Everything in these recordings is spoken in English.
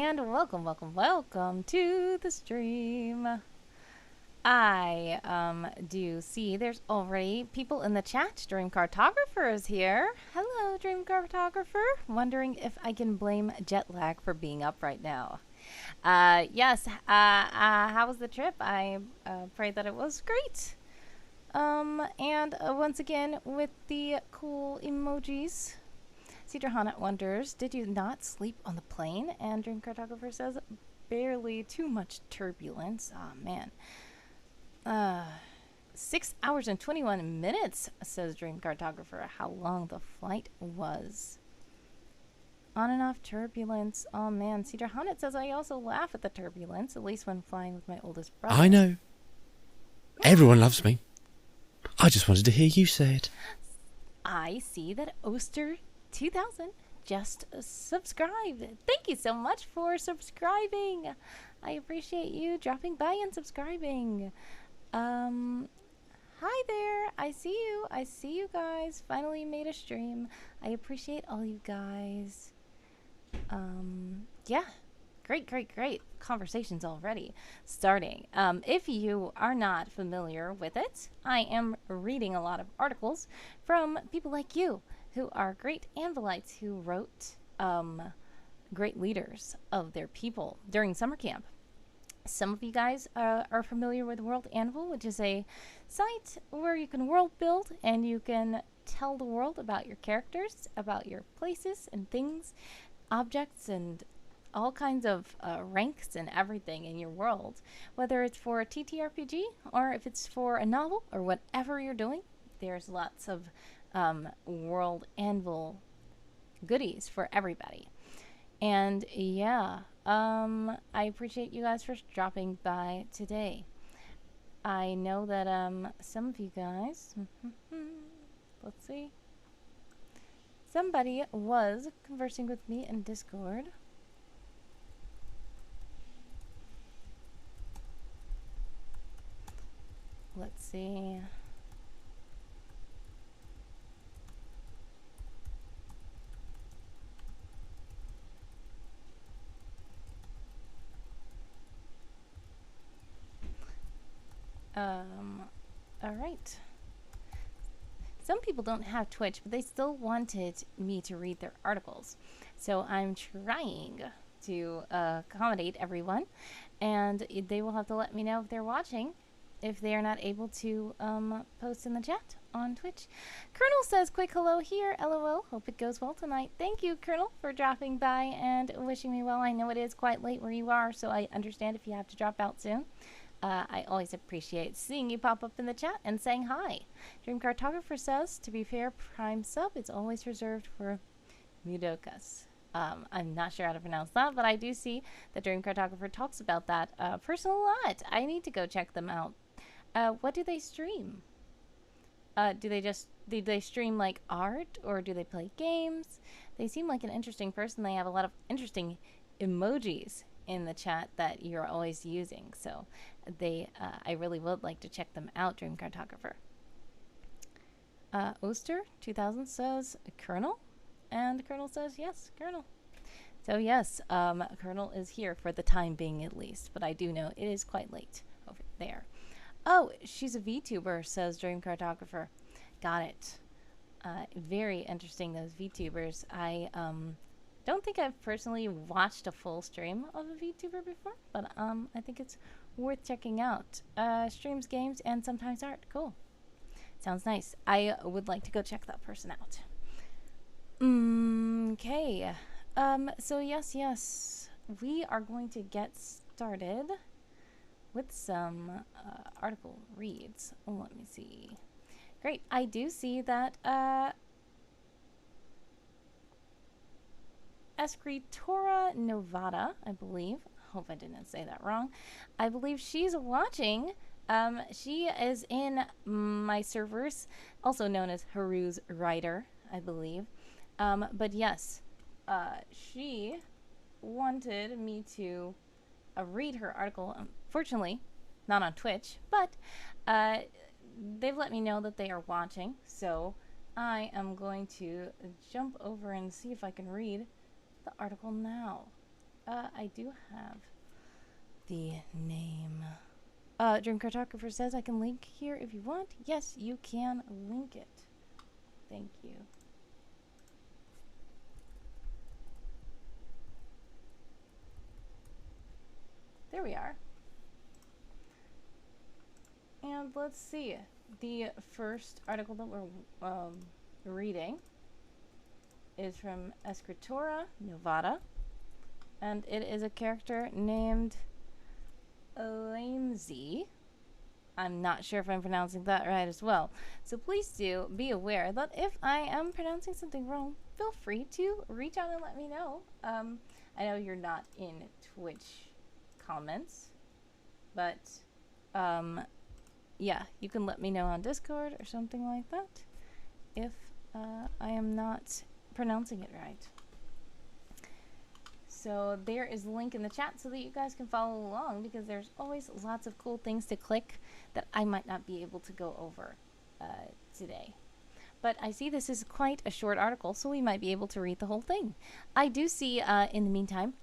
and welcome to the stream. I do see there's already people in the chat. Dream Cartographer is here. Hello, Dream Cartographer. Wondering if I can blame jet lag for being up right now. Yes. How was the trip? I pray that it was great. And once again with the cool emojis. Cedar Hannah wonders, did you not sleep on the plane? And Dream Cartographer says, barely, too much turbulence. Oh, man. 6 hours and 21 minutes, says Dream Cartographer, how long the flight was. On and off turbulence. Oh, man. Cedar Hannah says, I also laugh at the turbulence, at least when flying with my oldest brother. I know. Everyone loves me. I just wanted to hear you say it. I see that Oster 2000 just subscribed. Thank you so much for subscribing. I appreciate you dropping by and subscribing. Hi there. I see you. I see you guys. Finally made a stream. I appreciate all you guys. Yeah. Great conversations already starting. If you are not familiar with it, I am reading a lot of articles from people like you who are great Anvilites who wrote great leaders of their people during summer camp. Some of you guys are familiar with World Anvil, which is a site where you can world build and you can tell the world about your characters, about your places and things, objects, and all kinds of ranks and everything in your world, whether it's for a TTRPG or if it's for a novel or whatever you're doing. There's lots of World Anvil goodies for everybody. And yeah, I appreciate you guys for dropping by today. I know that some of you guys, let's see, somebody was conversing with me in Discord. Let's see. All right. Some people don't have Twitch, but they still wanted me to read their articles. So I'm trying to accommodate everyone, and they will have to let me know if they're watching, if they are not able to post in the chat on Twitch. Colonel says, quick hello here, LOL. Hope it goes well tonight. Thank you, Colonel, for dropping by and wishing me well. I know it is quite late where you are, so I understand if you have to drop out soon. I always appreciate seeing you pop up in the chat and saying hi. Dream Cartographer says, to be fair, Prime sub is always reserved for Mudokas. I'm not sure how to pronounce that, but I do see that Dream Cartographer talks about that person a lot. I need to go check them out. What do they stream? Do they stream like art, or do they play games? They seem like an interesting person. They have a lot of interesting emojis in the chat that you're always using, so I really would like to check them out. Dream Cartographer. Oster 2000 says Colonel, and Colonel says yes, Colonel. So yes, Colonel is here for the time being at least, but I do know it is quite late over there. Oh, she's a VTuber, says Dream Cartographer. Got it. Very interesting, those VTubers. I don't think I've personally watched a full stream of a VTuber before, but I think it's worth checking out. Streams, games, and sometimes art. Cool. Sounds nice. I would like to go check that person out. Okay. So yes, we are going to get started with some article reads. Oh, let me see. Great. I do see that Escritora Novata, I believe. Hope I didn't say that wrong. I believe she's watching. She is in my servers, also known as Haru's Writer, I believe. But yes, she wanted me to read her article. Unfortunately, not on Twitch, but they've let me know that they are watching. So I am going to jump over and see if I can read the article now. I do have the name. Dream Cartographer says I can link here if you want. Yes, you can link it. Thank you. There we are. And let's see. The first article that we're reading is from Escritora, Novata. And it is a character named Laemsi. I'm not sure if I'm pronouncing that right as well. So please do be aware that if I am pronouncing something wrong, feel free to reach out and let me know. I know you're not in Twitch comments, but yeah, you can let me know on Discord or something like that if I am not pronouncing it right. So there is a link in the chat so that you guys can follow along, because there's always lots of cool things to click that I might not be able to go over today. But I see this is quite a short article, so we might be able to read the whole thing. I do see, in the meantime,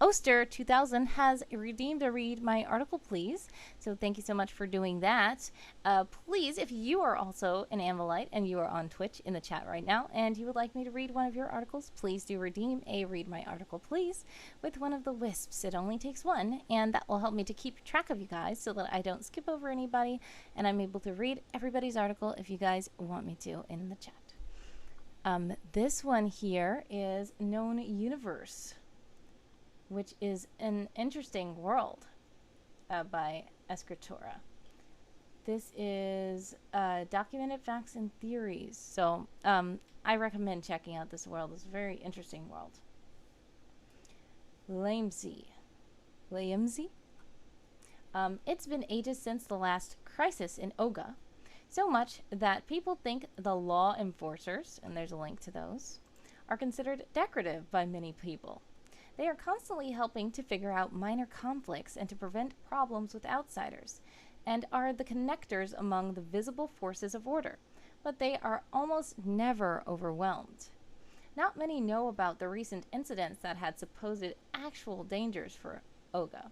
Oster2000 has redeemed a read my article, please. So thank you so much for doing that. Please, if you are also an Amylite and you are on Twitch in the chat right now and you would like me to read one of your articles, please do redeem a read my article, please, with one of the wisps. It only takes one, and that will help me to keep track of you guys so that I don't skip over anybody and I'm able to read everybody's article if you guys want me to in the chat. This one here is Known Universe, which is an interesting world by Escritora. This is documented facts and theories. So I recommend checking out this world. It's a very interesting world. Laemsi. It's been ages since the last crisis in Oga. So much that people think the law enforcers, and there's a link to those, are considered decorative by many people. They are constantly helping to figure out minor conflicts and to prevent problems with outsiders, and are the connectors among the visible forces of order, but they are almost never overwhelmed. Not many know about the recent incidents that had supposed actual dangers for Oga,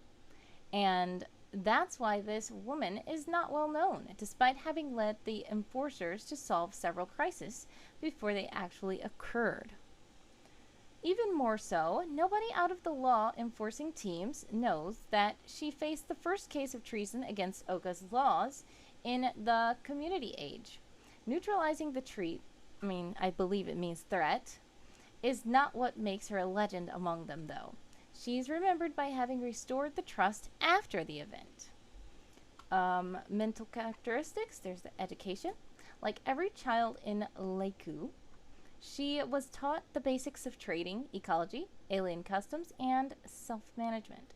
and that's why this woman is not well known, despite having led the enforcers to solve several crises before they actually occurred. Even more so, nobody out of the law enforcing teams knows that she faced the first case of treason against Oka's laws in the community age. Neutralizing the I believe it means threat, is not what makes her a legend among them, though. She's remembered by having restored the trust after the event. Mental characteristics, there's the education. Like every child in Leiku, she was taught the basics of trading, ecology, alien customs, and self-management.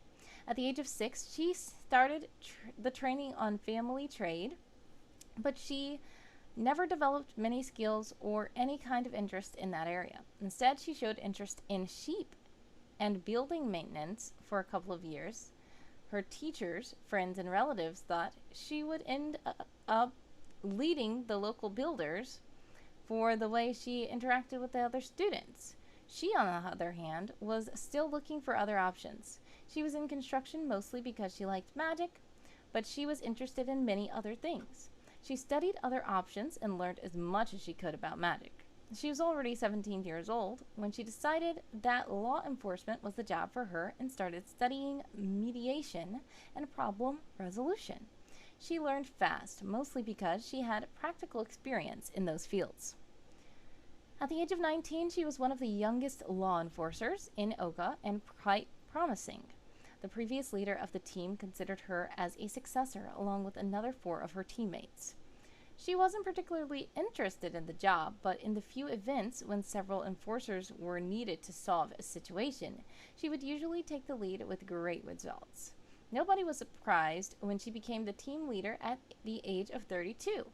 At the age of 6, she started the training on family trade, but she never developed many skills or any kind of interest in that area. Instead, she showed interest in sheep and building maintenance for a couple of years. Her teachers, friends, and relatives thought she would end up leading the local builders for the way she interacted with the other students. She, on the other hand, was still looking for other options. She was in construction mostly because she liked magic, but she was interested in many other things. She studied other options and learned as much as she could about magic. She was already 17 years old when she decided that law enforcement was the job for her and started studying mediation and problem resolution. She learned fast, mostly because she had practical experience in those fields. At the age of 19, she was one of the youngest law enforcers in Oga and quite promising. The previous leader of the team considered her as a successor along with another 4 of her teammates. She wasn't particularly interested in the job, but in the few events when several enforcers were needed to solve a situation, she would usually take the lead with great results. Nobody was surprised when she became the team leader at the age of 32.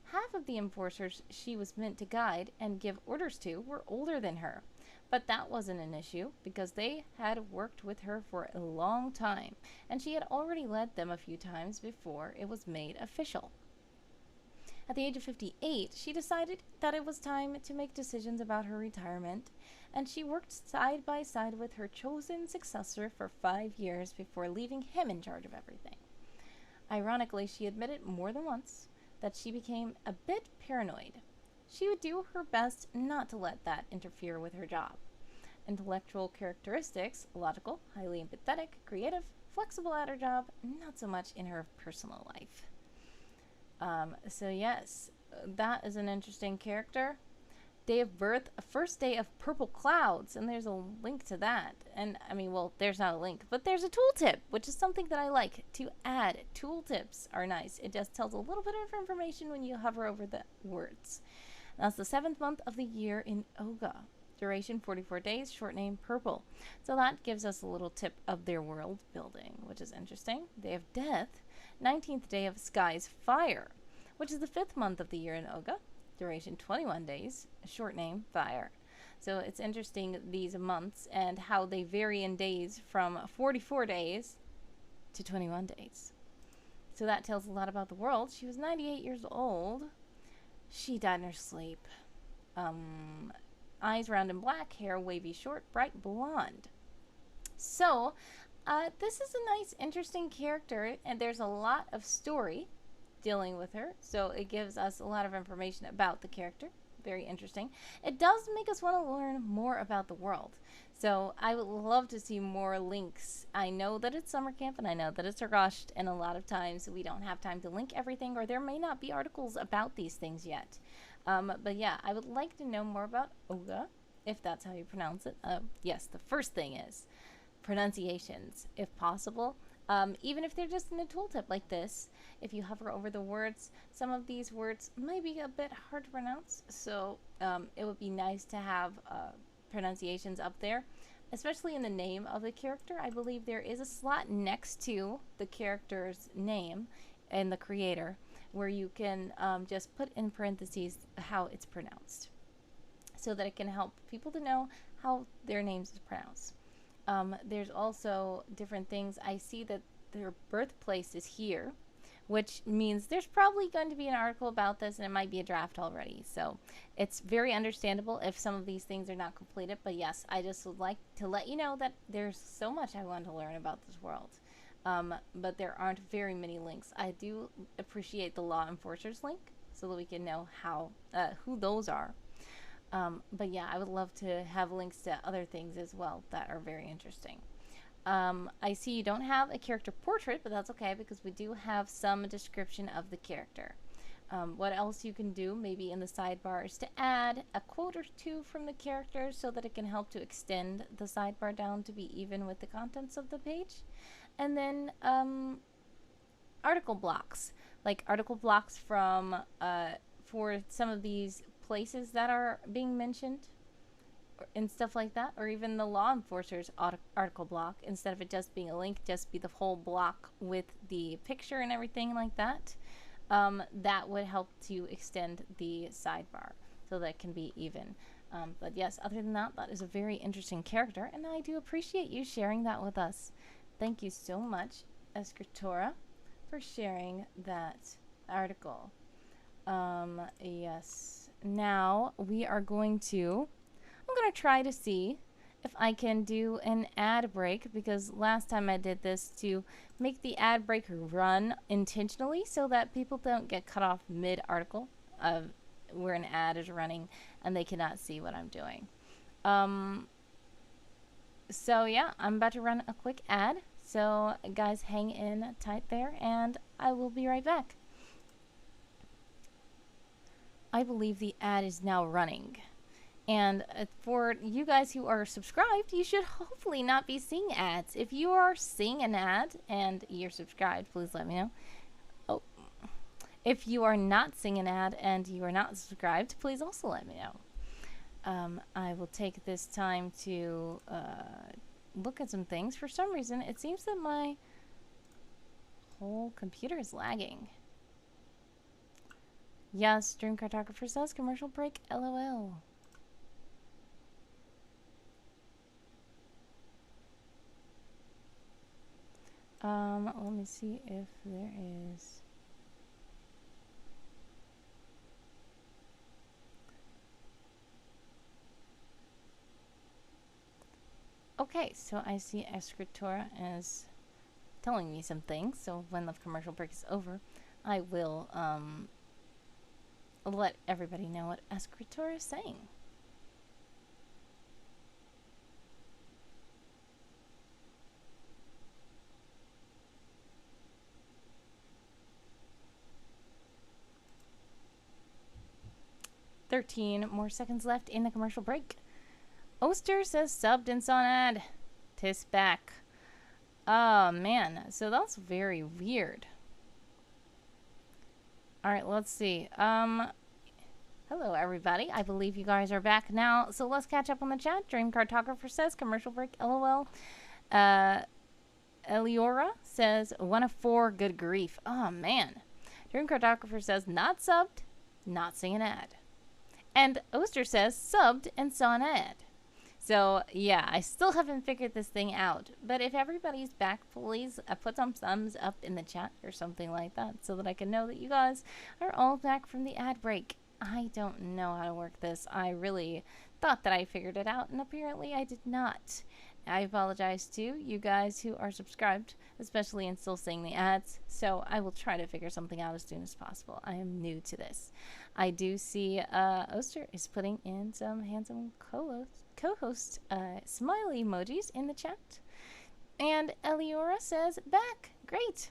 Half of the enforcers she was meant to guide and give orders to were older than her, but that wasn't an issue because they had worked with her for a long time, and she had already led them a few times before it was made official. At the age of 58, she decided that it was time to make decisions about her retirement, and she worked side by side with her chosen successor for 5 years before leaving him in charge of everything. Ironically, she admitted more than once that she became a bit paranoid. She would do her best not to let that interfere with her job. Intellectual characteristics, logical, highly empathetic, creative, flexible at her job, not so much in her personal life. So yes, that is an interesting character. Day of birth, first day of purple clouds, and there's a link to that. And I mean, well, there's not a link, but there's a tooltip, which is something that I like to add. Tooltips are nice. It just tells a little bit of information when you hover over the words. That's the 7th month of the year in Oga. Duration 44 days, short name purple. So that gives us a little tip of their world building, which is interesting. Day of death, 19th day of skies fire, which is the 5th month of the year in Oga. Duration 21 days, short name fire. So it's interesting these months and how they vary in days from 44 days to 21 days. So that tells a lot about the world. She was 98 years old. She died in her sleep. Eyes round and black, hair wavy short, bright blonde. So, this is a nice, interesting character, and there's a lot of story dealing with her. So it gives us a lot of information about the character. Very interesting. It does make us want to learn more about the world. So I would love to see more links. I know that it's summer camp and I know that it's rushed, and a lot of times we don't have time to link everything, or there may not be articles about these things yet. But yeah, I would like to know more about Oga, if that's how you pronounce it. Yes, the first thing is pronunciations, if possible. Even if they're just in a tooltip like this, if you hover over the words, some of these words might be a bit hard to pronounce, so it would be nice to have pronunciations up there, especially in the name of the character. I believe there is a slot next to the character's name and the creator where you can just put in parentheses how it's pronounced, so that it can help people to know how their names is pronounced. There's also different things. I see that their birthplace is here, which means there's probably going to be an article about this, and it might be a draft already. So it's very understandable if some of these things are not completed. But yes, I just would like to let you know that there's so much I want to learn about this world. But there aren't very many links. I do appreciate the law enforcers link, so that we can know how who those are. But yeah, I would love to have links to other things as well that are very interesting. I see you don't have a character portrait, but that's okay because we do have some description of the character. What else you can do maybe in the sidebar is to add a quote or two from the character so that it can help to extend the sidebar down to be even with the contents of the page. And then article blocks, like article blocks from for some of these places that are being mentioned and stuff like that, or even the law enforcers article block, instead of it just being a link, just be the whole block with the picture and everything like that. That would help to extend the sidebar so that it can be even. But yes, other than that, that is a very interesting character, and I do appreciate you sharing that with us. Thank you so much, Escritora, for sharing that article. Yes. Now we are going to, I'm going to try to see if I can do an ad break, because last time I did this to make the ad break run intentionally so that people don't get cut off mid-article where an ad is running and they cannot see what I'm doing. So yeah, I'm about to run a quick ad. So guys, hang in tight there and I will be right back. I believe the ad is now running. And for you guys who are subscribed, you should hopefully not be seeing ads. If you are seeing an ad and you're subscribed, please let me know. Oh, if you are not seeing an ad and you are not subscribed, please also let me know. I will take this time to look at some things. For some reason, it seems that my whole computer is lagging. Yes, Dream Cartographer says commercial break, LOL. Let me see if there is. Okay, so I see Escritora is telling me some things. So when the commercial break is over, I will let everybody know what Escritora is saying. More seconds left in the commercial break. Oster says subbed and saw an ad. Tis back. Oh man, so that's very weird. Alright, let's see. Hello everybody. I believe you guys are back now. So let's catch up on the chat. Dream Cartographer says commercial break, LOL. Eliora says 1 of 4, good grief. Oh man. Dream Cartographer says not subbed, not seeing an ad. And Oster says subbed and saw an ad. So, yeah, I still haven't figured this thing out. But if everybody's back, please put some thumbs up in the chat or something like that so that I can know that you guys are all back from the ad break. I don't know how to work this. I really thought that I figured it out, and apparently I did not. I apologize to you guys who are subscribed, especially and still seeing the ads, so I will try to figure something out as soon as possible. I am new to this. I do see Oster is putting in some handsome co-host smiley emojis in the chat. And Eliora says, back. Great.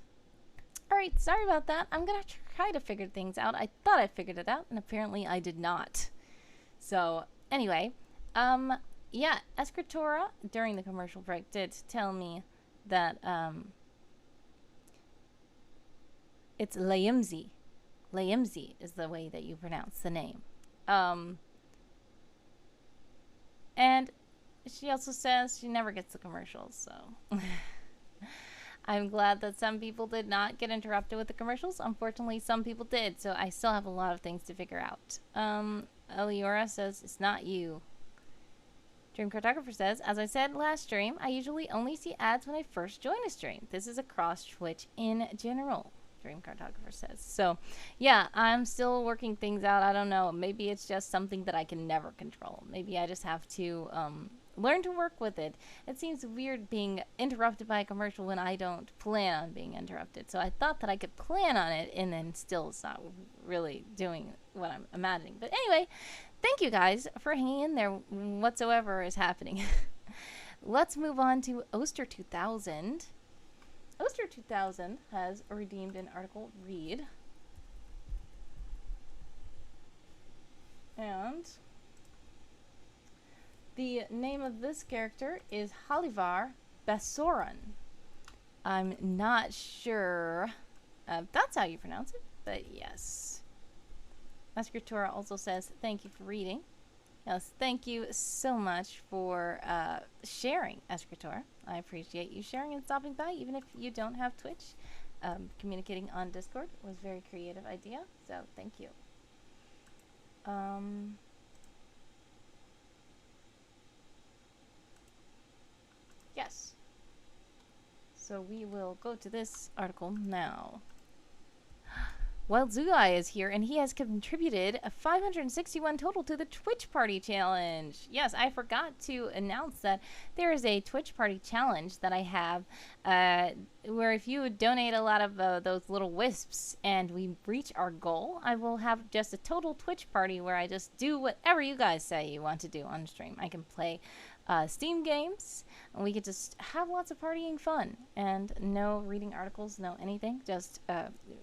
Alright, sorry about that. I'm going to try to figure things out. I thought I figured it out, and apparently I did not. So, anyway, yeah, Escritora, during the commercial break, did tell me that, it's Laemsi. Laemsi is the way that you pronounce the name. And she also says she never gets the commercials, so... I'm glad that some people did not get interrupted with the commercials. Unfortunately, some people did, so I still have a lot of things to figure out. Eliora says, it's not you. Dream Cartographer says, as I said last stream, I usually only see ads when I first join a stream. This is across Twitch in general, Dream Cartographer says. So, yeah, I'm still working things out. I don't know. Maybe it's just something that I can never control. Maybe I just have to, learn to work with it. It seems weird being interrupted by a commercial when I don't plan on being interrupted. So I thought that I could plan on it and then still it's not really doing what I'm imagining. But anyway, thank you guys for hanging in there whatsoever is happening. Let's move on to Oster 2000. Oster 2000 has redeemed an article read. And the name of this character is Holivar Bassoran. I'm not sure if that's how you pronounce it, but yes. Escritora also says, thank you for reading. Yes, thank you so much for sharing, Escritora. I appreciate you sharing and stopping by, even if you don't have Twitch. Communicating on Discord was a very creative idea, so thank you. Yes. So we will go to this article now. Wild Zugai is here, and he has contributed a 561 total to the Twitch Party Challenge. Yes, I forgot to announce that there is a Twitch Party Challenge that I have, where if you donate a lot of those little wisps and we reach our goal, I will have just a total Twitch party where I just do whatever you guys say you want to do on stream. I can play Steam games, and we could just have lots of partying fun, and no reading articles, no anything, just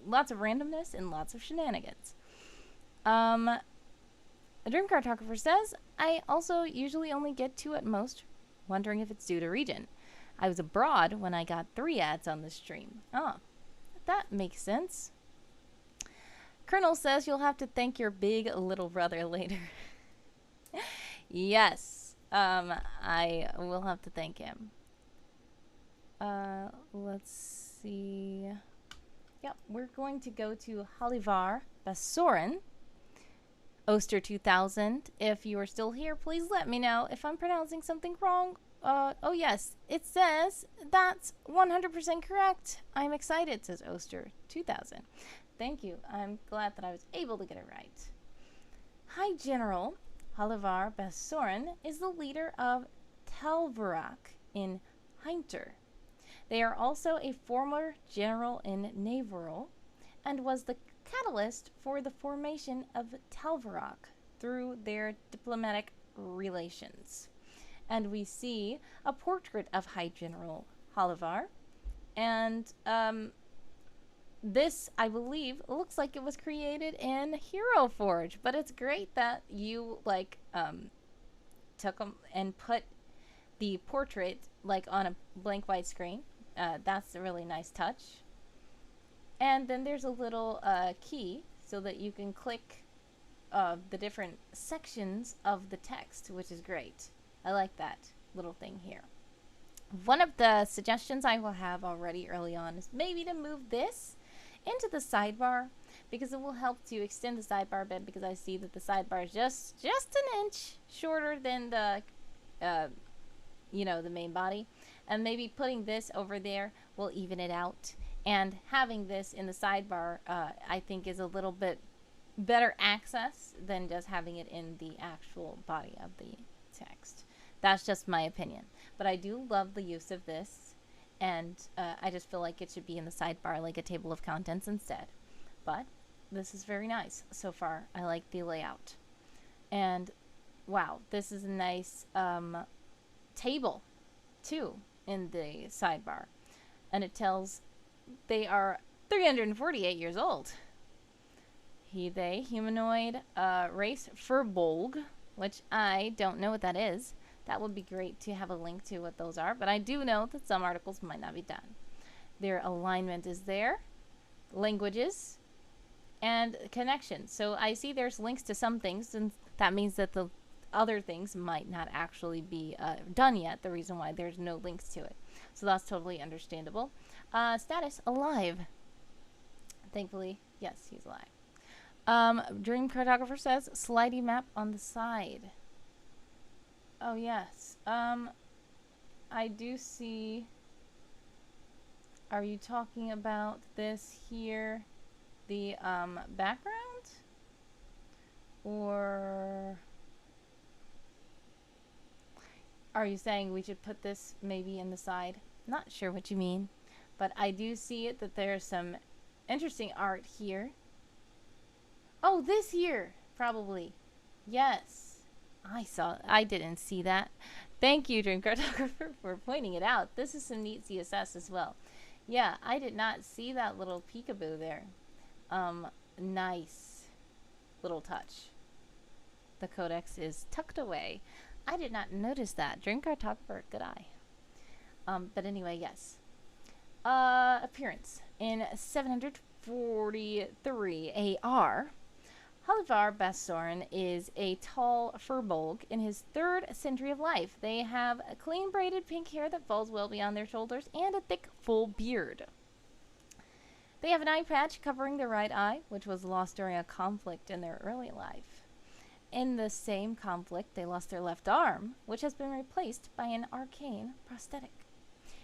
lots of randomness and lots of shenanigans. A Dream Cartographer says, I also usually only get 2 at most, wondering if it's due to region. I was abroad when I got 3 ads on the stream. Oh, that makes sense. Colonel says you'll have to thank your big little brother later. Yes. I will have to thank him. Let's see. Yep, we're going to go to Holivar Bassoran. Oster 2000. If you are still here, please let me know if I'm pronouncing something wrong. Oh yes, it says that's 100% correct. I'm excited, says Oster 2000. Thank you. I'm glad that I was able to get it right. Hi, General. Holivar Bassoran is the leader of Telvarak in Heinter. They are also a former general in Navarre and was the catalyst for the formation of Talvarok through their diplomatic relations. And we see a portrait of High General Holivar, and this, I believe, looks like it was created in Hero Forge, but it's great that you took them and put the portrait on a blank white screen. That's a really nice touch. And then there's a little key so that you can click the different sections of the text, which is great. I like that little thing here. One of the suggestions I will have already early on is maybe to move this into the sidebar, because it will help to extend the sidebar a bit, because I see that the sidebar is just an inch shorter than the the main body, and maybe putting this over there will even it out, and having this in the sidebar I think is a little bit better access than just having it in the actual body of the text. That's just my opinion, but I do love the use of this, and I just feel like it should be in the sidebar like a table of contents instead. But this is very nice so far. I like the layout, and wow, this is a nice table too in the sidebar, and it tells they are 348 years old. They humanoid race Furbolg, which I don't know what that is. That would be great to have a link to what those are, but I do know that some articles might not be done. Their alignment is there, languages, and connections. So I see there's links to some things, and that means that the other things might not actually be done yet, the reason why there's no links to it. So that's totally understandable. Status, alive. Thankfully, yes, he's alive. Dream Cartographer says, slidey map on the side. Oh, yes. I do see... Are you talking about this here, the background? Or... Are you saying we should put this maybe in the side? Not sure what you mean, but I do see it that there's some interesting art here. Oh, this here, probably. Yes. I didn't see that. Thank you, Dream Cartographer, for pointing it out. This is some neat CSS as well. Yeah, I did not see that little peekaboo there. Nice little touch. The codex is tucked away. I did not notice that. Dream Cartographer, good eye. But anyway, yes. Appearance. In 743 AR, Holivar Bassoran is a tall furbolg in his 3rd century of life. They have a clean braided pink hair that falls well beyond their shoulders and a thick, full beard. They have an eye patch covering their right eye, which was lost during a conflict in their early life. In the same conflict, they lost their left arm, which has been replaced by an arcane prosthetic.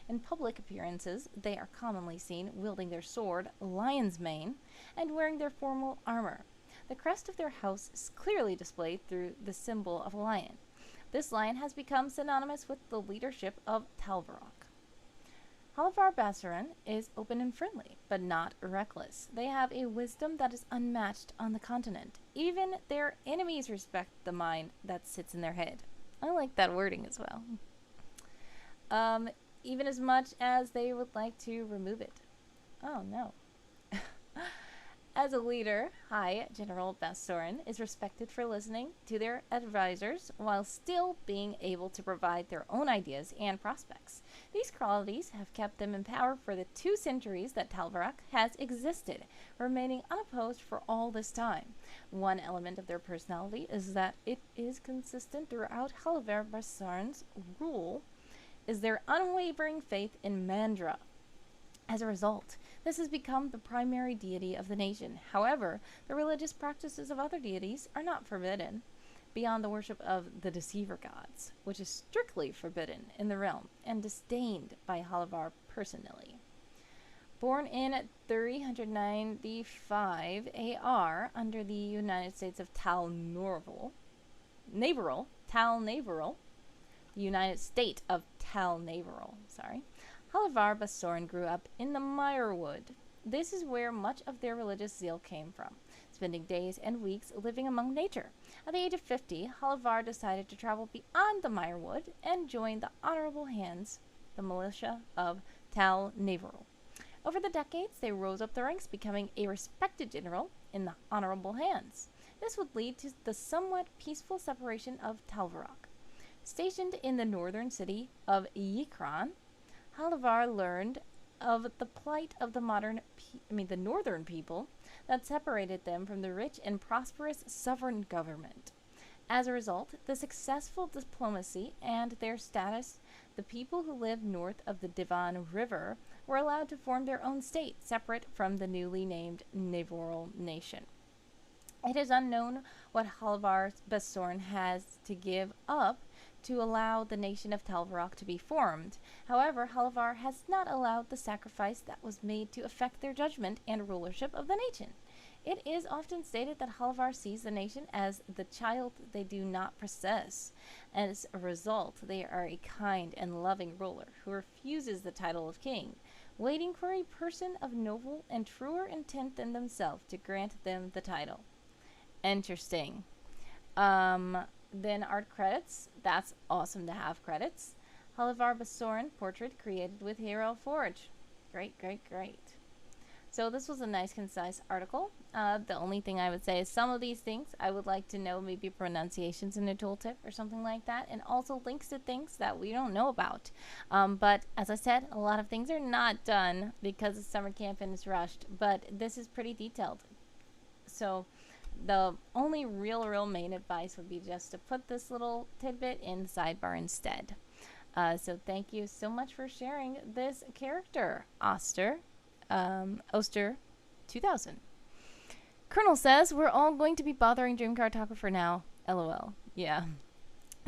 In public appearances, they are commonly seen wielding their sword, Lion's Mane, and wearing their formal armor. The crest of their house is clearly displayed through the symbol of a lion. This lion has become synonymous with the leadership of Talvarok. Holivar Bassoran is open and friendly, but not reckless. They have a wisdom that is unmatched on the continent. Even their enemies respect the mind that sits in their head. I like that wording as well. Even as much as they would like to remove it. Oh no. As a leader, High General Bassoran is respected for listening to their advisors while still being able to provide their own ideas and prospects. These qualities have kept them in power for the 2 centuries that Talvarok has existed, remaining unopposed for all this time. One element of their personality is that it is consistent throughout Holivar Bassoran's rule is their unwavering faith in Mandra. As a result, this has become the primary deity of the nation. However, the religious practices of other deities are not forbidden, beyond the worship of the Deceiver gods, which is strictly forbidden in the realm and disdained by Holivar personally. Born in 395 AR under the United States of Tal Navarre, the United State of Talnavarl. Holivar Bassoran grew up in the Mirewood. This is where much of their religious zeal came from, spending days and weeks living among nature. At the age of 50, Holivar decided to travel beyond the Mirewood and join the Honorable Hands, the militia of Talnavarl. Over the decades, they rose up the ranks, becoming a respected general in the Honorable Hands. This would lead to the somewhat peaceful separation of Talvarok. Stationed in the northern city of Yikran, Holivar learned of the plight of the northern people that separated them from the rich and prosperous sovereign government. As a result, the successful diplomacy and their status, the people who lived north of the Divan River were allowed to form their own state, separate from the newly named Navarl nation. It is unknown what Holivar Bassoran has to give up to allow the nation of Talvarok to be formed. However, Holivar has not allowed the sacrifice that was made to affect their judgment and rulership of the nation. It is often stated that Holivar sees the nation as the child they do not possess. As a result, they are a kind and loving ruler who refuses the title of king, waiting for a person of noble and truer intent than themselves to grant them the title. Interesting. Then art credits. That's awesome to have credits. Holivar Bassoran portrait created with Hero Forge. Great, great, great. So this was a nice, concise article. The only thing I would say is some of these things I would like to know, maybe pronunciations in a tooltip or something like that, and also links to things that we don't know about. But as I said, a lot of things are not done because the summer camp is rushed, but this is pretty detailed. So the only real main advice would be just to put this little tidbit in the sidebar instead. So thank you so much for sharing this character, Oster 2000. Colonel says, we're all going to be bothering Dream Cartographer now. LOL. Yeah.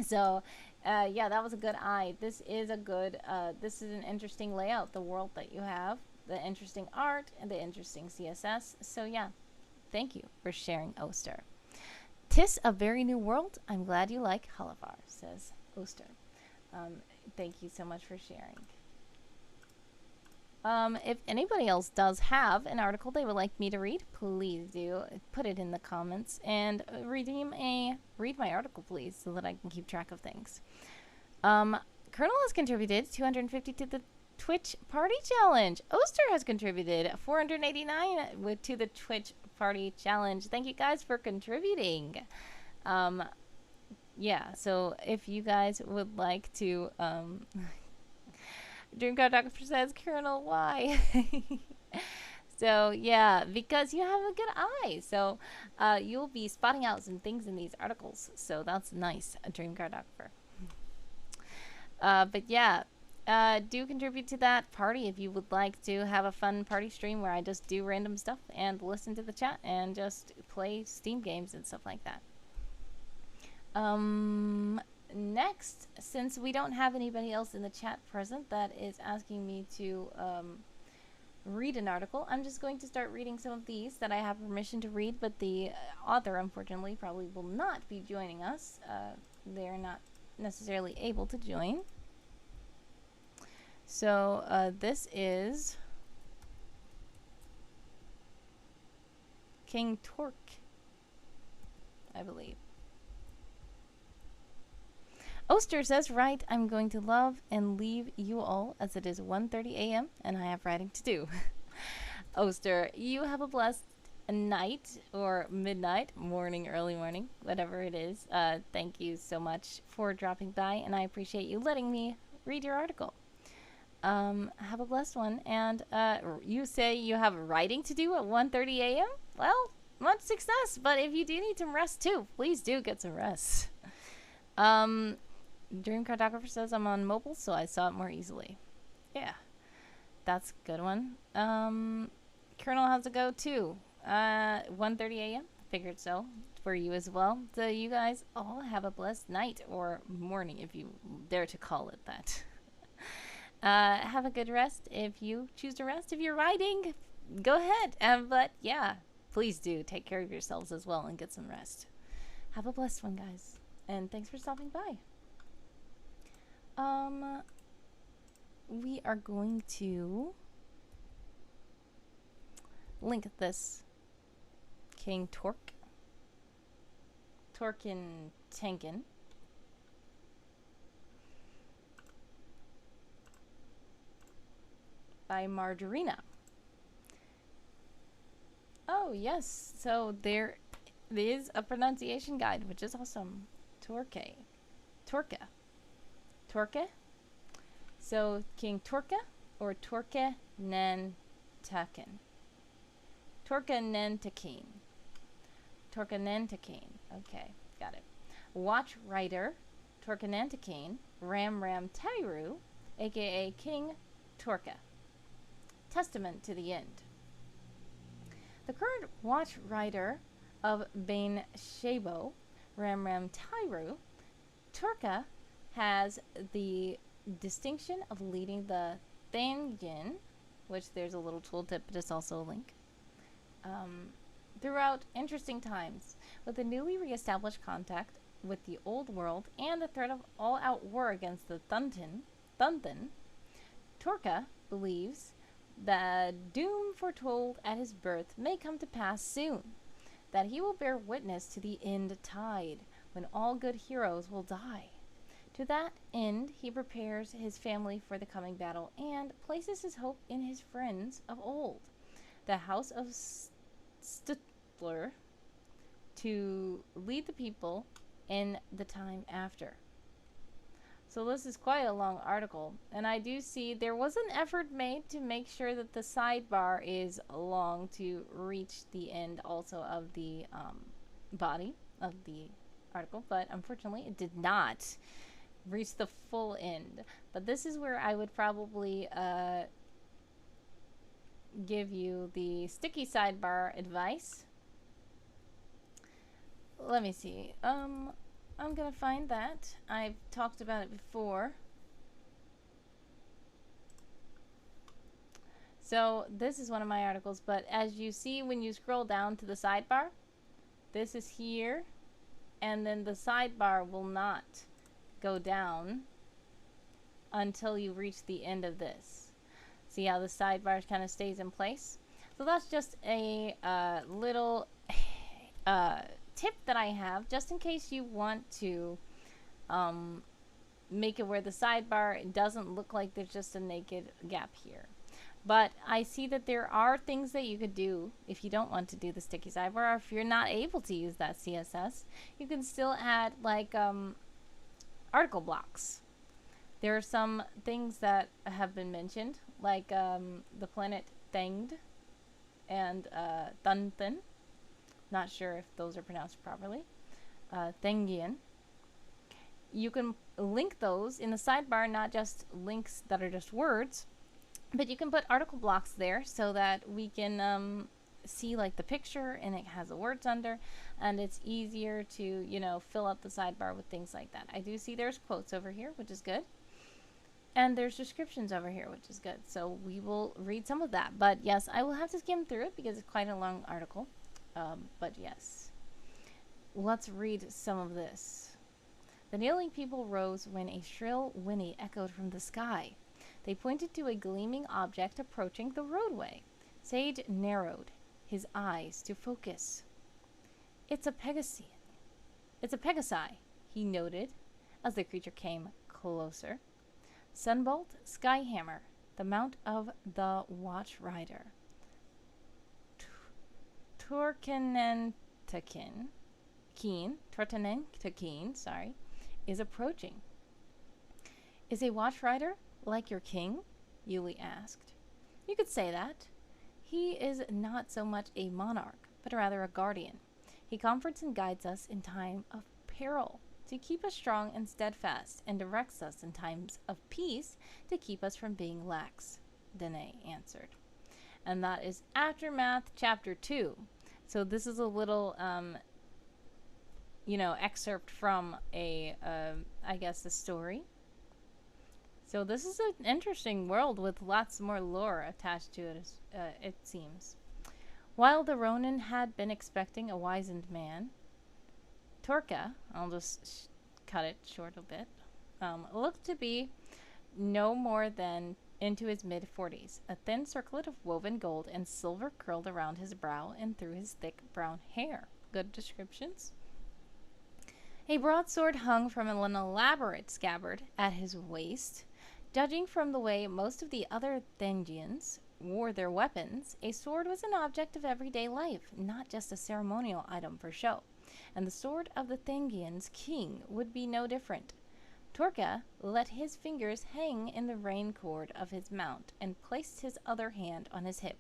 So, yeah, that was a good eye. This is a good, this is an interesting layout, the world that you have, the interesting art, and the interesting CSS. So, yeah. Thank you for sharing, Oster. "'Tis a very new world. I'm glad you like Holivar," says Oster. Thank you so much for sharing. If anybody else does have an article they would like me to read, please do put it in the comments and redeem a read my article, please, so that I can keep track of things. Colonel has contributed 250 to the Twitch Party Challenge. Oster has contributed 489 to the Twitch Party Challenge. Thank you guys for contributing. Yeah, so if you guys would like to, Dreamcard Doctor says, Colonel, why? So, yeah, because you have a good eye. So, you'll be spotting out some things in these articles. So, that's nice, Dreamcard Doctor. But yeah, do contribute to that party if you would like to have a fun party stream where I just do random stuff and listen to the chat and just play Steam games and stuff like that. Next, since we don't have anybody else in the chat present that is asking me to read an article, I'm just going to start reading some of these that I have permission to read, but the author, unfortunately, probably will not be joining us. They're not necessarily able to join. So, this is King Torke, I believe. Oster says, right, I'm going to love and leave you all as it is 1:30 a.m. and I have writing to do. Oster, you have a blessed night or midnight, morning, early morning, whatever it is. Thank you so much for dropping by, and I appreciate you letting me read your article. Have a blessed one. And you say you have writing to do at 1:30 a.m.? Well, much success, but if you do need some rest too, please do get some rest. Dream Cartographer says I'm on mobile, so I saw it more easily. Yeah, that's a good one. Colonel has to go too. 1:30 a.m. Figured so for you as well. So you guys all have a blessed night or morning, if you dare to call it that. Have a good rest if you choose to rest. If you're riding, go ahead. But yeah, please do take care of yourselves as well and get some rest. Have a blessed one, guys. And thanks for stopping by. We are going to link this King Torkenantakin. By Mardrena. Oh, yes. So there is a pronunciation guide, which is awesome. Torke. So King Torke or Torkenantakin. Torkenantakin. Okay, got it. Watch Rider Torkenantakin Ram Tyru, aka King Torke. Testament to the end. The current watch rider of Bain Shabo, Ram Tyru, Torke has the distinction of leading the Thangin, which there's a little tooltip, but it's also a link, throughout interesting times. With a newly re-established contact with the old world and the threat of all-out war against the Thunthin, Torke believes the doom foretold at his birth may come to pass soon, that he will bear witness to the end tide, when all good heroes will die. To that end, he prepares his family for the coming battle and places his hope in his friends of old, the House of Stutler, to lead the people in the time after. So this is quite a long article, and I do see there was an effort made to make sure that the sidebar is long to reach the end also of the body of the article, but unfortunately it did not reach the full end. But this is where I would probably give you the sticky sidebar advice. Let me see. I'm gonna find that. I've talked about it before. So this is one of my articles, but as you see when you scroll down to the sidebar, this is here, and then the sidebar will not go down until you reach the end of this. See how the sidebar kind of stays in place? So that's just a little tip that I have, just in case you want to make it where the sidebar doesn't look like there's just a naked gap here. But I see that there are things that you could do if you don't want to do the sticky sidebar, or if you're not able to use that CSS. You can still add like article blocks. There are some things that have been mentioned, like the planet Thanged and Thunthin. Not sure if those are pronounced properly. Thangian. You can link those in the sidebar, not just links that are just words, but you can put article blocks there so that we can see like the picture and it has the words under, and it's easier to, you know, fill up the sidebar with things like that. I do see there's quotes over here, which is good. And there's descriptions over here, which is good. So we will read some of that. But yes, I will have to skim through it because it's quite a long article. But yes, let's read some of this. The kneeling people rose when a shrill whinny echoed from the sky. They pointed to a gleaming object approaching the roadway. Sage narrowed his eyes to focus. It's a Pegasi, he noted as the creature came closer. Sunbolt Skyhammer, the mount of the Watch Rider. Torkenantakin, is approaching. Is a watch rider like your king? Yuli asked. You could say that. He is not so much a monarch, but rather a guardian. He comforts and guides us in time of peril, to keep us strong and steadfast, and directs us in times of peace, to keep us from being lax, Danae answered. And that is Aftermath Chapter 2. So this is a little, excerpt from a, I guess, the story. So this is an interesting world with lots more lore attached to it, it seems. While the Ronin had been expecting a wizened man, Torke, I'll just cut it short a bit, looked to be no more than into his mid-40s. A thin circlet of woven gold and silver curled around his brow and through his thick brown hair. Good descriptions. A broadsword hung from an elaborate scabbard at his waist. Judging from the way most of the other Thengians wore their weapons, a sword was an object of everyday life, not just a ceremonial item for show. And the sword of the Thengians' king would be no different. Torke let his fingers hang in the rein cord of his mount and placed his other hand on his hip.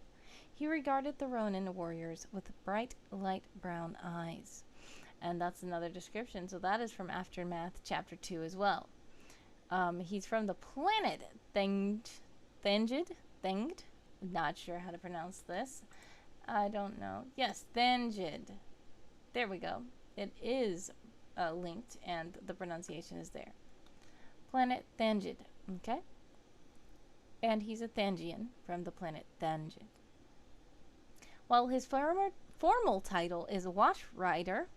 He regarded the Ronin warriors with bright, light brown eyes. And that's another description. So that is from Aftermath Chapter 2 as well. He's from the planet Thenged. Not sure how to pronounce this. I don't know. Yes, Thenged. There we go. It is linked, and the pronunciation is there. Planet Thenged. Okay? And he's a Thengian from the planet Thenged. While his formal title is Watch Rider,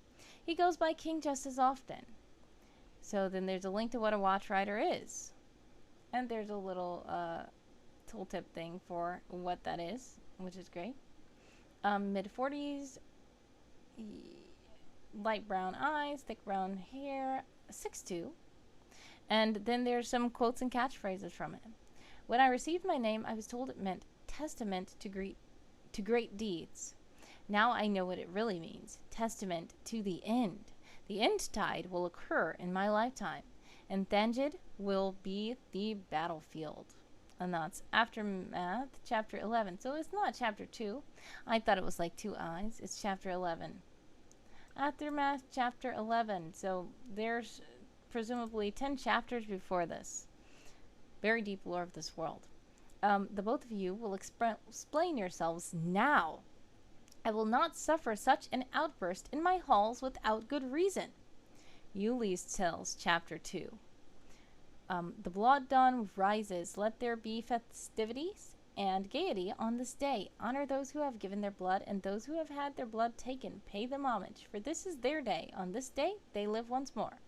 he goes by King just as often. So then there's a link to what a Watch Rider is. And there's a little tooltip thing for what that is, which is great. Mid-40s, light brown eyes, thick brown hair, 6'2". And then there's some quotes and catchphrases from it. When I received my name, I was told it meant testament to great deeds. Now I know what it really means. Testament to the end. The end tide will occur in my lifetime, and Thenged will be the battlefield. And that's Aftermath, Chapter 11. So it's not Chapter 2. I thought it was like 2 eyes. It's Chapter 11. Aftermath, Chapter 11. So there's presumably 10 chapters before this. Very deep lore of this world. The both of you will explain yourselves now. I will not suffer such an outburst in my halls without good reason. Yuli's Tales, Chapter 2. The blood dawn rises. Let there be festivities and gaiety on this day. Honor those who have given their blood, and those who have had their blood taken. Pay them homage, for this is their day. On this day, they live once more.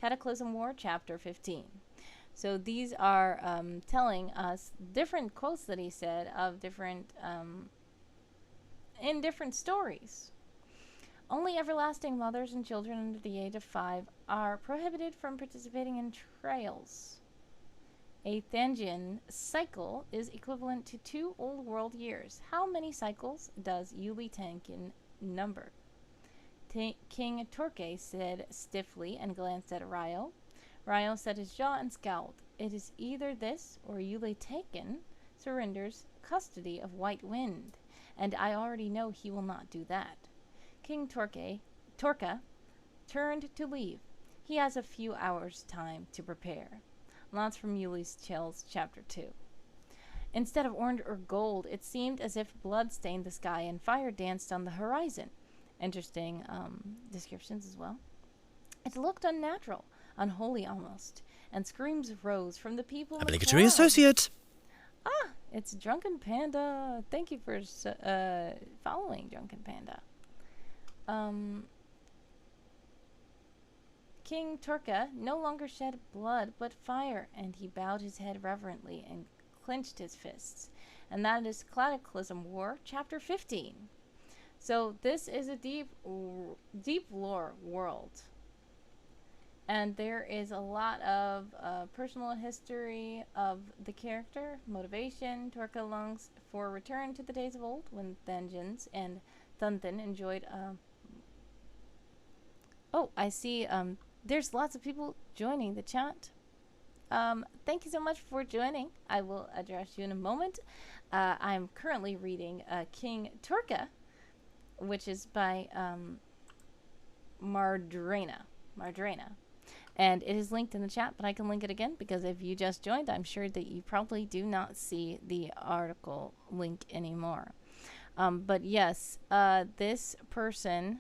Cataclysm War, Chapter 15. So these are telling us different quotes that he said of different in different stories. Only everlasting mothers and children under the age of 5 are prohibited from participating in trails. A Thengian cycle is equivalent to 2 old world years. How many cycles does Yulitankin number? King Torke said stiffly and glanced at Ryo. Ryo set his jaw and scowled. It is either this or Yulitankin surrenders custody of White Wind, and I already know he will not do that. King Torke turned to leave. He has a few hours' time to prepare. Lots from Yuli's Tales, Chapter 2. Instead of orange or gold, it seemed as if blood stained the sky and fire danced on the horizon. Interesting descriptions as well. It looked unnatural, unholy almost, and screams rose from the people in the Obligatory crowd. associate. Ah, it's Drunken Panda. Thank you for following Drunken Panda. King Torke no longer shed blood but fire, and he bowed his head reverently and clenched his fists. And that is Cataclysm War, Chapter 15. So this is a deep lore world. And there is a lot of personal history of the character, motivation. Torke longs for return to the days of old when Thengians and Thunthin enjoyed... Oh, I see there's lots of people joining the chat. Thank you so much for joining. I will address you in a moment. I'm currently reading King Torke, which is by Mardrena. And it is linked in the chat, but I can link it again because if you just joined, I'm sure that you probably do not see the article link anymore. But yes, this person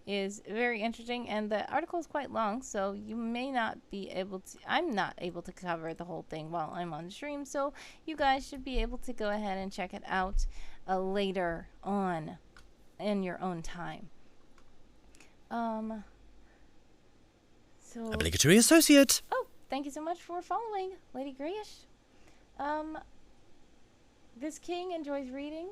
is very interesting, and the article is quite long, so you may not be able to... I'm not able to cover the whole thing while I'm on stream, so you guys should be able to go ahead and check it out later on in your own time. So Obligatory associate. oh, thank you so much for following, Lady Grayish. This king enjoys reading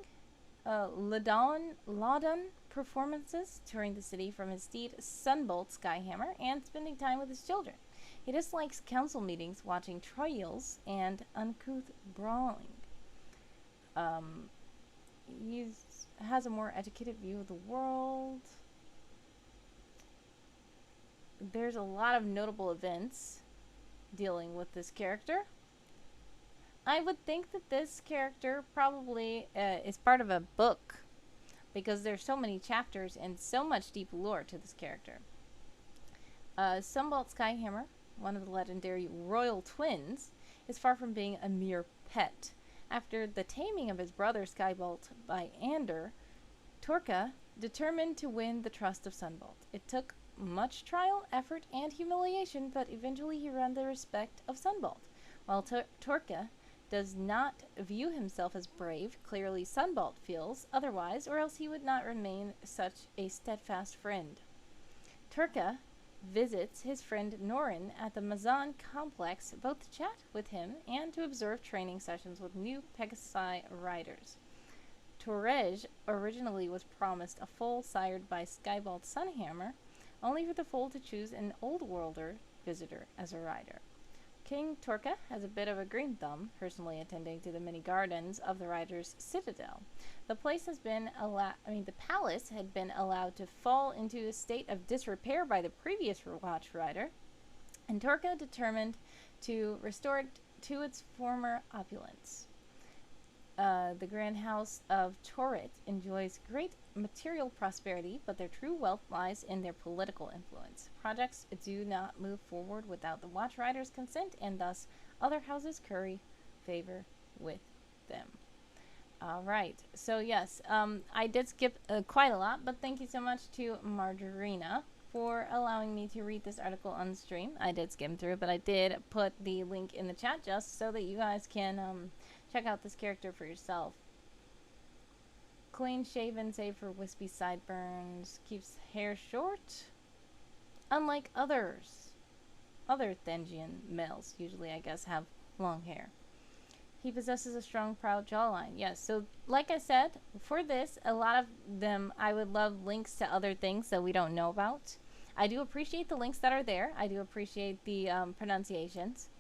Laudon performances, touring the city from his steed Sunbolt Skyhammer, and spending time with his children. He dislikes council meetings, watching trials, and uncouth brawling. He has a more educated view of the world. There's a lot of notable events dealing with this character. I would think that this character probably is part of a book, because there's so many chapters and so much deep lore to this character. Sunbolt Skyhammer, one of the legendary royal twins, is far from being a mere pet. After the taming of his brother Skybolt by Ander, Torke determined to win the trust of Sunbolt. It took much trial, effort, and humiliation, but eventually he won the respect of Sunbolt. While Torke does not view himself as brave, clearly Sunbolt feels otherwise, or else he would not remain such a steadfast friend. Torke visits his friend Norin at the Mazan complex, both to chat with him and to observe training sessions with new Pegasi riders. Torrej originally was promised a foal sired by Skybolt Sunhammer, only for the foal to choose an old worlder visitor as a rider. King Torke has a bit of a green thumb, personally attending to the many gardens of the rider's citadel. The palace had been allowed to fall into a state of disrepair by the previous watch rider, and Torke determined to restore it to its former opulence. The Grand House of Torret enjoys great material prosperity, but their true wealth lies in their political influence. Projects do not move forward without the Watch Rider's consent, and thus other houses curry favor with them. Alright, so yes, I did skip quite a lot, but thank you so much to Mardrena for allowing me to read this article on stream. I did skim through it, but I did put the link in the chat just so that you guys can check out this character for yourself. Clean shaven, save for wispy sideburns, keeps hair short. Unlike other Thengian males, usually I guess have long hair. He possesses a strong, proud jawline. Yes, so like I said, for this, a lot of them, I would love links to other things that we don't know about. I do appreciate the links that are there. I do appreciate the pronunciations.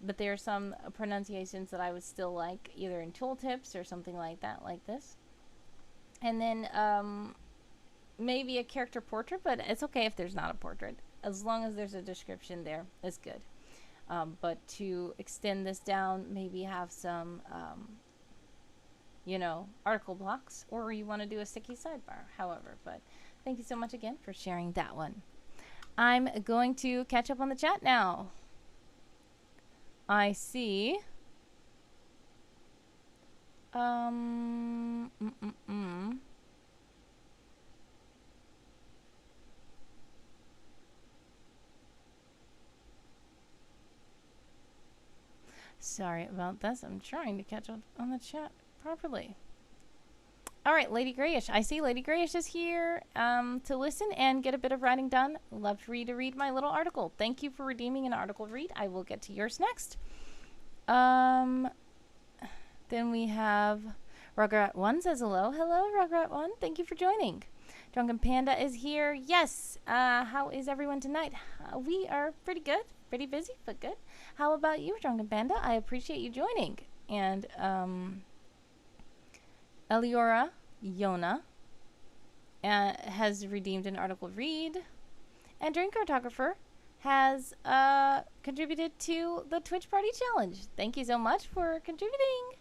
But there are some pronunciations that I would still like, either in tooltips or something like that, like this. And then maybe a character portrait, but it's okay if there's not a portrait. As long as there's a description there, it's good. But to extend this down, maybe have some, article blocks, or you want to do a sticky sidebar, however. But thank you so much again for sharing that one. I'm going to catch up on the chat now. I see. Sorry about this. I'm trying to catch up on the chat properly. Alright, Lady Grayish. I see Lady Grayish is here to listen and get a bit of writing done. Love for you to read my little article. Thank you for redeeming an article read. I will get to yours next. Then we have Rugrat1 says hello. Hello, Rugrat1. Thank you for joining. Drunken Panda is here. Yes. How is everyone tonight? We are pretty good. Pretty busy, but good. How about you, Drunken Panda? I appreciate you joining. And, Eliora, Yona, has redeemed an article read. And Drink Cartographer has contributed to the Twitch Party Challenge. Thank you so much for contributing.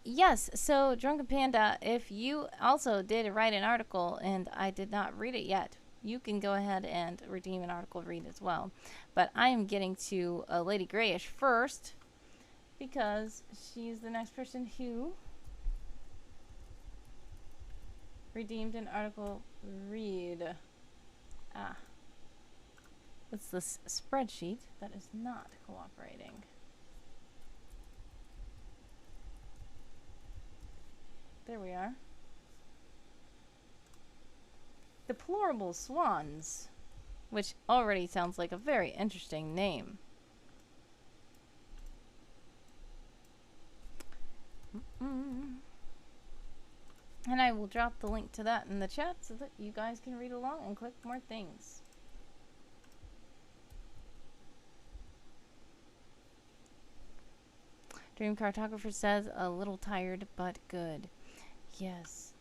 Yes, so Drunken Panda, if you also did write an article and I did not read it yet, you can go ahead and redeem an article read as well. But I am getting to Lady Grayish first because she's the next person who redeemed an article read. It's this spreadsheet that is not cooperating. There we are. Deplorable Swans, which already sounds like a very interesting name. And I will drop the link to that in the chat so that you guys can read along and click more things. Dream Cartographer says, a little tired, but good. Yes,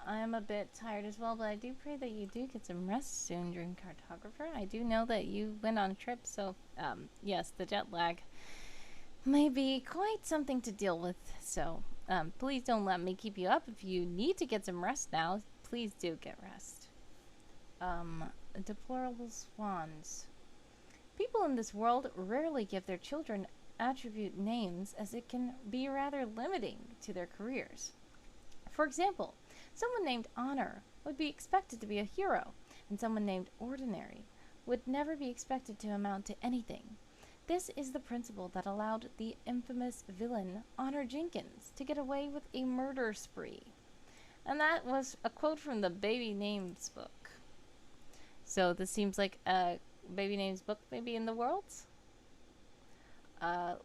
I am a bit tired as well, but I do pray that you do get some rest soon, Dream Cartographer. I do know that you went on a trip, so, yes, the jet lag may be quite something to deal with, so, please don't let me keep you up. If you need to get some rest now, please do get rest. Deplorable Swans. People in this world rarely give their children attribute names, as it can be rather limiting to their careers. For example, someone named Honor would be expected to be a hero, and someone named Ordinary would never be expected to amount to anything. This is the principle that allowed the infamous villain Honor Jenkins to get away with a murder spree. And that was a quote from the Baby Names book. So this seems like a Baby Names book maybe in the world?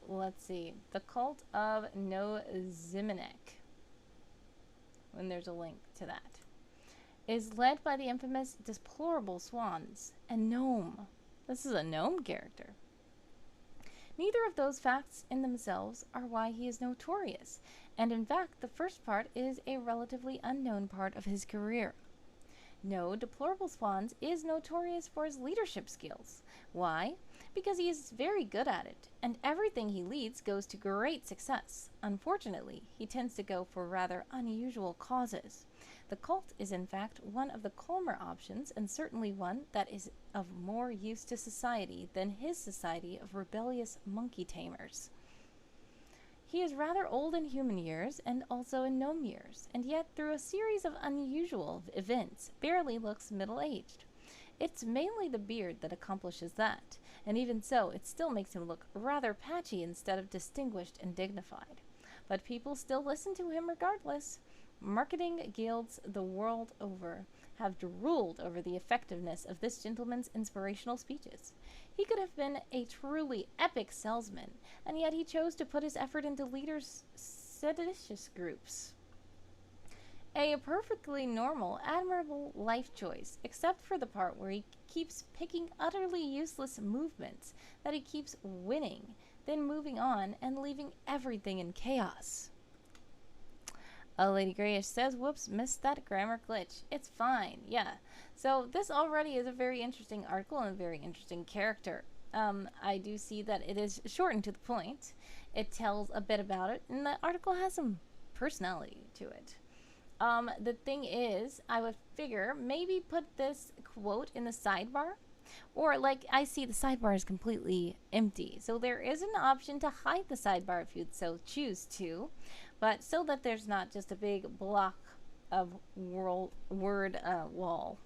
Let's see. The Cult of No Ziminek, when there's a link to that, is led by the infamous Deplorable Swans, a gnome. This is a gnome character. Neither of those facts in themselves are why he is notorious, and in fact the first part is a relatively unknown part of his career. No, Deplorable Swans is notorious for his leadership skills. Why? Because he is very good at it, and everything he leads goes to great success. Unfortunately, he tends to go for rather unusual causes. The cult is in fact one of the calmer options, and certainly one that is of more use to society than his society of rebellious monkey tamers. He is rather old in human years and also in gnome years, and yet through a series of unusual events barely looks middle-aged. It's mainly the beard that accomplishes that, and even so, it still makes him look rather patchy instead of distinguished and dignified. But people still listen to him regardless. Marketing guilds the world over have drooled over the effectiveness of this gentleman's inspirational speeches. He could have been a truly epic salesman, and yet he chose to put his effort into leaders' seditious groups. A perfectly normal, admirable life choice, except for the part where he keeps picking utterly useless movements that he keeps winning, then moving on and leaving everything in chaos. Lady Grayish says, whoops, missed that grammar glitch. It's fine, yeah. So this already is a very interesting article and a very interesting character. I do see that it is shortened to the point. It tells a bit about it, and the article has some personality to it. The thing is, I would figure maybe put this quote in the sidebar, or like I see the sidebar is completely empty. So there is an option to hide the sidebar if you'd so choose to, but so that there's not just a big block of word wall.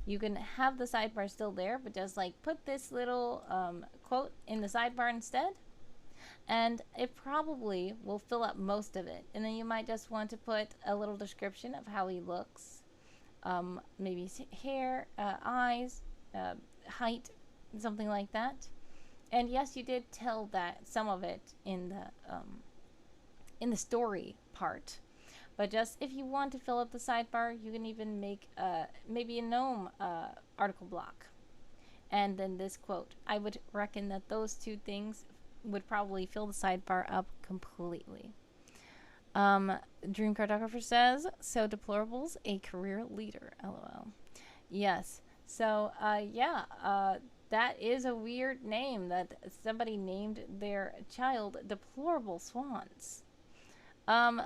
You can have the sidebar still there, but just like put this little quote in the sidebar instead. And it probably will fill up most of it. And then you might just want to put a little description of how he looks. Maybe hair, eyes, height, something like that. And yes, you did tell that some of it in the story part. But just if you want to fill up the sidebar, you can even make maybe a gnome article block. And then this quote. I would reckon that those two things would probably fill the sidebar up completely. Dream Cartographer says, so Deplorable's a career leader, lol. Yes. So, that is a weird name that somebody named their child Deplorable Swans.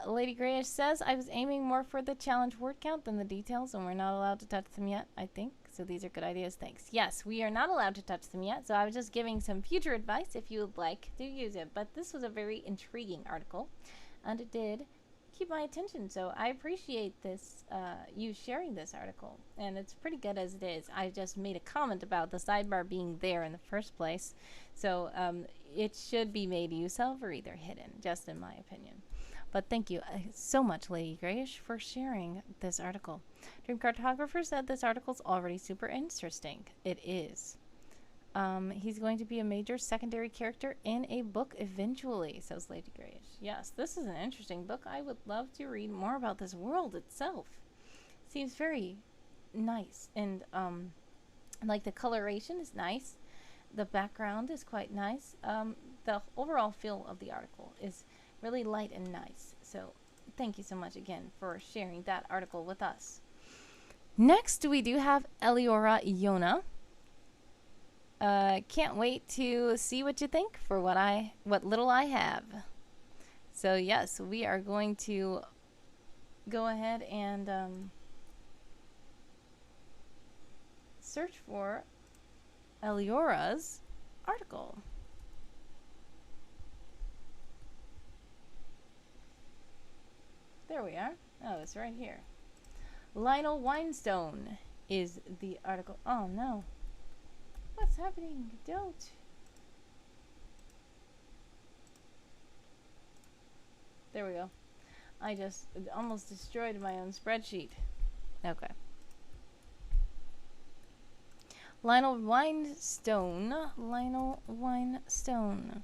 Lady Grayish says, I was aiming more for the challenge word count than the details, and we're not allowed to touch them yet, I think. So these are good ideas, thanks. Yes, we are not allowed to touch them yet, so I was just giving some future advice if you would like to use it. But this was a very intriguing article, and it did keep my attention, so I appreciate this, you sharing this article. And it's pretty good as it is. I just made a comment about the sidebar being there in the first place, so it should be made use of or either hidden, just in my opinion. But thank you so much, Lady Grayish, for sharing this article. Dream Cartographer said this article is already super interesting. It is. He's going to be a major secondary character in a book eventually, says Lady Grayish. Yes, this is an interesting book. I would love to read more about this world itself. Seems very nice, and like the coloration is nice. The background is quite nice. The overall feel of the article is really light and nice. So thank you so much again for sharing that article with us. Next, we do have Eliora Yona. Can't wait to see what you think for what little I have. So yes, we are going to go ahead and search for Eliora's article. There we are. Oh, it's right here. Lionel Winestone is the article. Oh no. What's happening? Don't. There we go. I just almost destroyed my own spreadsheet. Okay. Lionel Winestone. Lionel Winestone.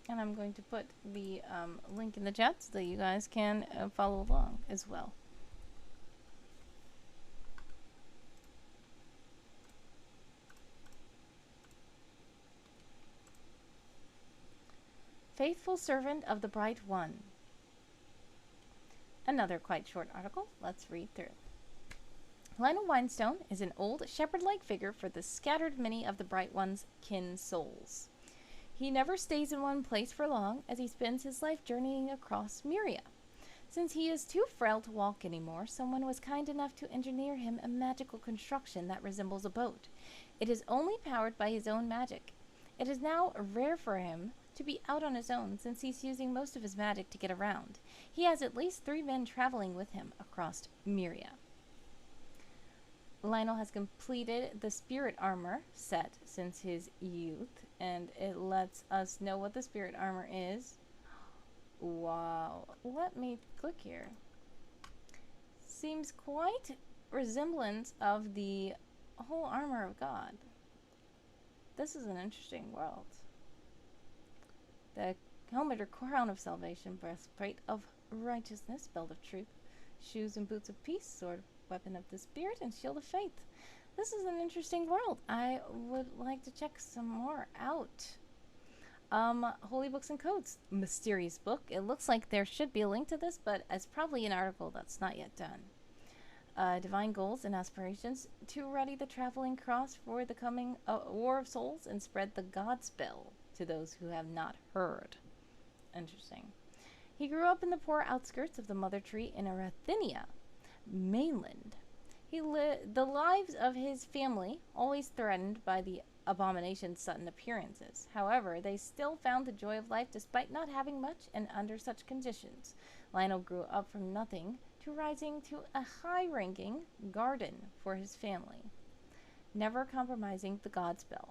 And I'm going to put the link in the chat so that you guys can follow along as well. Faithful Servant of the Bright One. Another quite short article. Let's read through. Lionel Winestone is an old shepherd-like figure for the scattered many of the Bright One's kin souls. He never stays in one place for long, as he spends his life journeying across Myria. Since he is too frail to walk anymore, someone was kind enough to engineer him a magical construction that resembles a boat. It is only powered by his own magic. It is now rare for him to be out on his own, since he's using most of his magic to get around. He has at least 3 men traveling with him across Myria. Lionel has completed the spirit armor set since his youth, and it lets us know what the spirit armor is. Wow. Let me click here. Seems quite resemblance of the whole armor of God. This is an interesting world. The helmet or crown of salvation, breastplate of righteousness, belt of truth, shoes and boots of peace, sword, weapon of the spirit, and shield of faith. This is an interesting world. I would like to check some more out. Holy Books and Codes, mysterious book. It looks like there should be a link to this, but it's probably an article that's not yet done. Divine goals and aspirations to ready the traveling cross for the coming war of souls and spread the God spell to those who have not heard. Interesting. He grew up in the poor outskirts of the Mother Tree in Erathinia mainland. The lives of his family, always threatened by the abomination's sudden appearances. However, they still found the joy of life despite not having much, and under such conditions, Lionel grew up from nothing to rising to a high-ranking guardian for his family, never compromising the Godspell.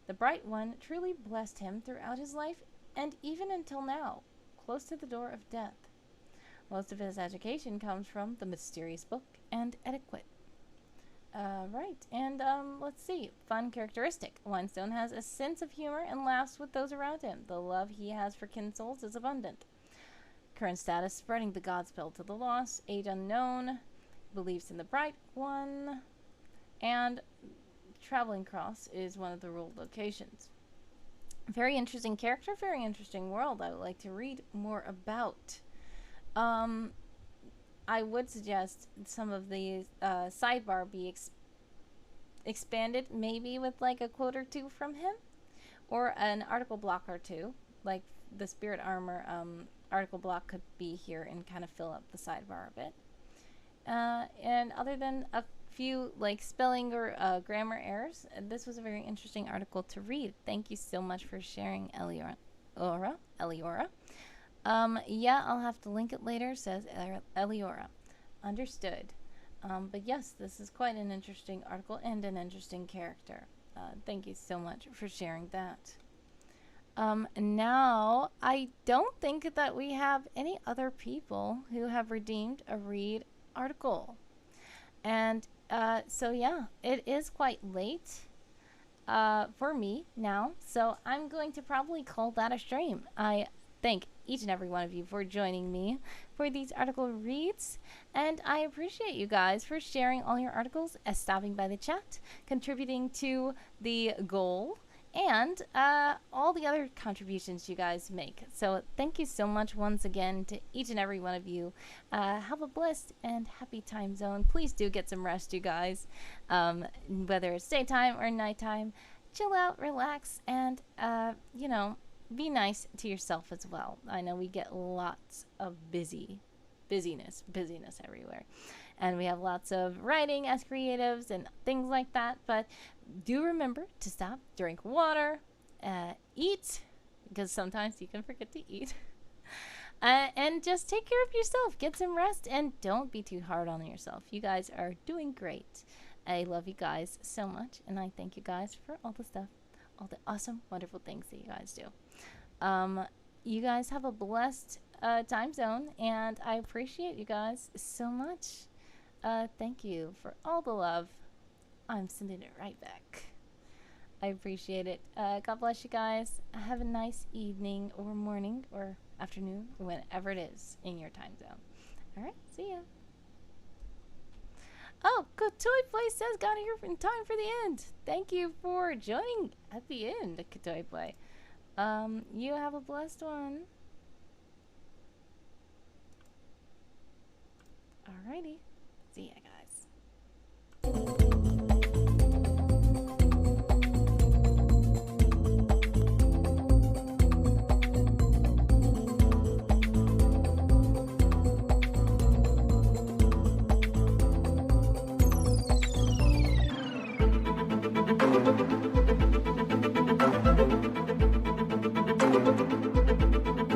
The Bright One truly blessed him throughout his life, and even until now, close to the door of death. Most of his education comes from the mysterious book and etiquette. Right, and let's see. Fun characteristic. Winestone has a sense of humor and laughs with those around him. The love he has for kin souls is abundant. Current status, spreading the Godspell to the lost. Age unknown. Believes in the Bright One. And Traveling Cross is one of the ruled locations. Very interesting character, very interesting world I would like to read more about. I would suggest some of the sidebar be expanded, maybe with like a quote or two from him, or an article block or two, like the spirit armor article block could be here and kind of fill up the sidebar a bit. And other than a few like spelling or grammar errors, this was a very interesting article to read. Thank you so much for sharing, Eliora. Yeah, I'll have to link it later, says Eliora. Understood. But yes, this is quite an interesting article and an interesting character. Thank you so much for sharing that. Now, I don't think that we have any other people who have redeemed a read article. And so yeah, it is quite late for me now, so I'm going to probably call that a stream. I thank each and every one of you for joining me for these article reads, and I appreciate you guys for sharing all your articles, stopping by the chat, contributing to the goal, and all the other contributions you guys make. So thank you so much once again to each and every one of you. Have a blessed and happy time zone. Please do get some rest, you guys. Whether it's daytime or nighttime, chill out, relax, and you know, be nice to yourself as well. I know we get lots of busyness everywhere, and we have lots of writing as creatives and things like that, but do remember to stop, drink water, eat, because sometimes you can forget to eat. And just take care of yourself, get some rest, and don't be too hard on yourself. You guys are doing great. I love you guys so much, and I thank you guys for all the stuff, all the awesome, wonderful things that you guys do. You guys have a blessed time zone, and I appreciate you guys so much. Thank you for all the love. I'm sending it right back. I appreciate it. God bless you guys. Have a nice evening or morning or afternoon or whenever it is in your time zone. All right, see ya. Oh, good Toy Play says got here in time for the end. Thank you for joining at the end, Toy Play. You have a blessed one. Alrighty.